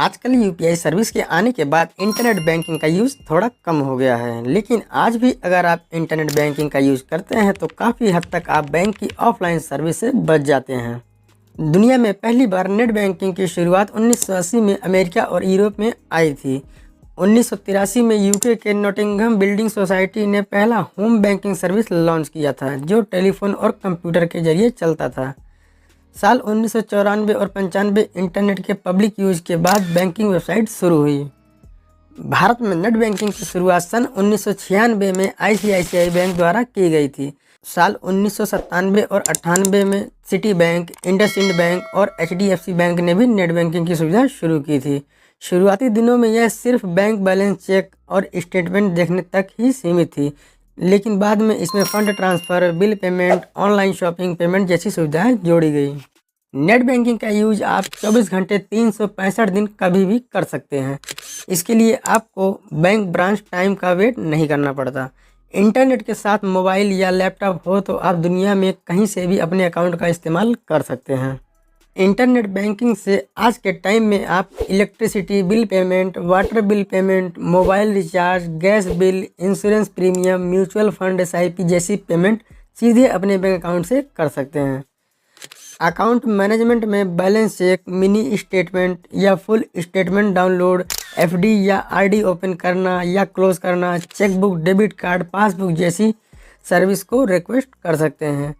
आजकल UPI service के आने के बाद इंटरनेट बैंकिंग का यूज़ थोड़ा कम हो गया है, लेकिन आज भी अगर आप इंटरनेट बैंकिंग का यूज़ करते हैं तो काफ़ी हद तक आप बैंक की ऑफलाइन सर्विस से बच जाते हैं। दुनिया में पहली बार नेट बैंकिंग की शुरुआत 1980 में अमेरिका और यूरोप में आई थी। 1983 में यूके के नॉटिंघम बिल्डिंग सोसाइटी ने पहला होम बैंकिंग सर्विस लॉन्च किया था, जो टेलीफोन और कंप्यूटर के जरिए चलता था। साल 1994 और 95 इंटरनेट के पब्लिक यूज के बाद बैंकिंग वेबसाइट शुरू हुई। भारत में नेट बैंकिंग की शुरुआत सन 1996 में आईसीआईसीआई बैंक द्वारा की गई थी। साल 1997 और 98 में सिटी बैंक, इंडसइंड बैंक और एचडीएफसी बैंक ने भी नेट बैंकिंग की सुविधा शुरू की थी। शुरुआती दिनों में यह सिर्फ बैंक बैलेंस चेक और स्टेटमेंट देखने तक ही सीमित थी, लेकिन बाद में इसमें fund transfer, bill payment, online shopping payment जैसी सुविधाएं जोड़ी गई। नेट बैंकिंग का यूज आप 24 घंटे 365 दिन कभी भी कर सकते हैं। इसके लिए आपको बैंक ब्रांच टाइम का वेट नहीं करना पड़ता। इंटरनेट के साथ मोबाइल या लैपटॉप हो तो आप दुनिया में कहीं से भी अपने अकाउंट का इस्तेमाल कर सकते हैं। इंटरनेट बैंकिंग से आज के टाइम में आप electricity bill payment, water bill payment, mobile recharge, gas bill, insurance premium, mutual fund, SIP जैसी पेमेंट सीधे अपने बैंक अकाउंट से कर सकते हैं। अकाउंट मैनेजमेंट में बैलेंस चेक, मिनी स्टेटमेंट या फुल स्टेटमेंट डाउनलोड, एफडी या आरडी ओपन करना या क्लोज करना, चेकबुक, डेबिट कार्ड, पासबुक जैसी सर्विस को रिक्वेस्ट कर सकते हैं।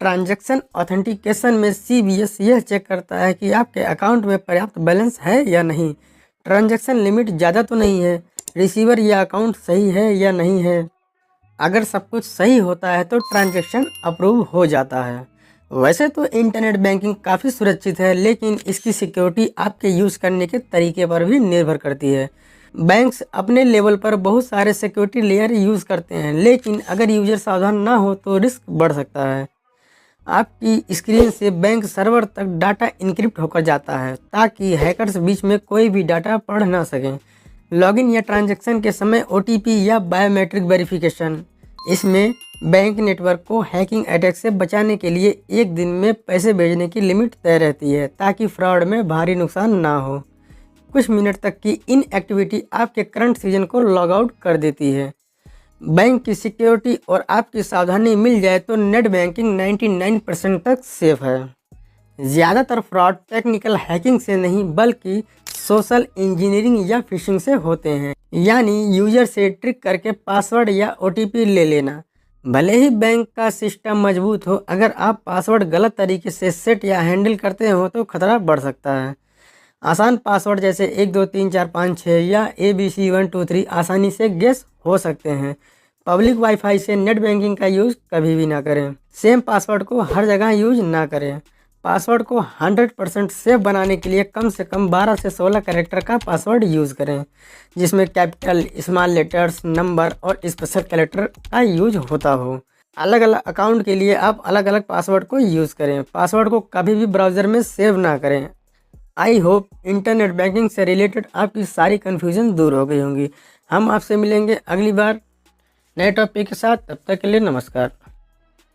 ट्रांजैक्शन ऑथेंटिकेशन में सीबीएस यह चेक करता है कि आपके अकाउंट में पर्याप्त बैलेंस है या नहीं, ट्रांजैक्शन लिमिट ज़्यादा तो नहीं है, रिसीवर या अकाउंट सही है या नहीं है। अगर सब कुछ सही होता है तो ट्रांजैक्शन अप्रूव हो जाता है। वैसे तो इंटरनेट बैंकिंग काफ़ी सुरक्षित है, लेकिन इसकी सिक्योरिटी आपके यूज़ करने के तरीके पर भी निर्भर करती है। बैंक्स अपने लेवल पर बहुत सारे सिक्योरिटी लेयर यूज़ करते हैं, लेकिन अगर यूजर सावधान ना हो तो रिस्क बढ़ सकता है। आपकी स्क्रीन से बैंक सर्वर तक डाटा इनक्रिप्ट होकर जाता है, ताकि हैकर्स बीच में कोई भी डाटा पढ़ ना सकें। लॉगिन या ट्रांजैक्शन के समय ओटीपी या बायोमेट्रिक वेरिफिकेशन, इसमें बैंक नेटवर्क को हैकिंग अटैक से बचाने के लिए एक दिन में पैसे भेजने की लिमिट तय रहती है, ताकि फ्रॉड में भारी नुकसान ना हो। कुछ मिनट तक की इनएक्टिविटी आपके करंट सीजन को लॉग आउट कर देती है। बैंक की सिक्योरिटी और आपकी सावधानी मिल जाए तो नेट बैंकिंग 99% तक सेफ है। ज़्यादातर फ्रॉड टेक्निकल हैकिंग से नहीं बल्कि सोशल इंजीनियरिंग या फिशिंग से होते हैं, यानी यूजर से ट्रिक करके पासवर्ड या ओटीपी ले लेना। भले ही बैंक का सिस्टम मजबूत हो, अगर आप पासवर्ड गलत तरीके से सेट या हैंडल करते हो तो खतरा बढ़ सकता है। आसान पासवर्ड जैसे 1 2 3 4 5 6 या ABC 1 2 3 आसानी से गेस हो सकते हैं। पब्लिक वाईफाई से नेट बैंकिंग का यूज़ कभी भी ना करें। सेम पासवर्ड को हर जगह यूज ना करें। पासवर्ड को 100% सेफ बनाने के लिए कम से कम 12 से 16 कैरेक्टर का पासवर्ड यूज़ करें, जिसमें कैपिटल, स्मॉल लेटर्स, नंबर और स्पेशल कैरेक्टर का यूज होता हो। अलग अलग अकाउंट के लिए आप अलग अलग पासवर्ड को यूज़ करें। पासवर्ड को कभी भी ब्राउज़र में सेव ना करें। आई होप इंटरनेट बैंकिंग से रिलेटेड आपकी सारी कन्फ्यूजन दूर हो गई होंगी। हम आपसे मिलेंगे अगली बार नए टॉपिक के साथ। तब तक के लिए नमस्कार।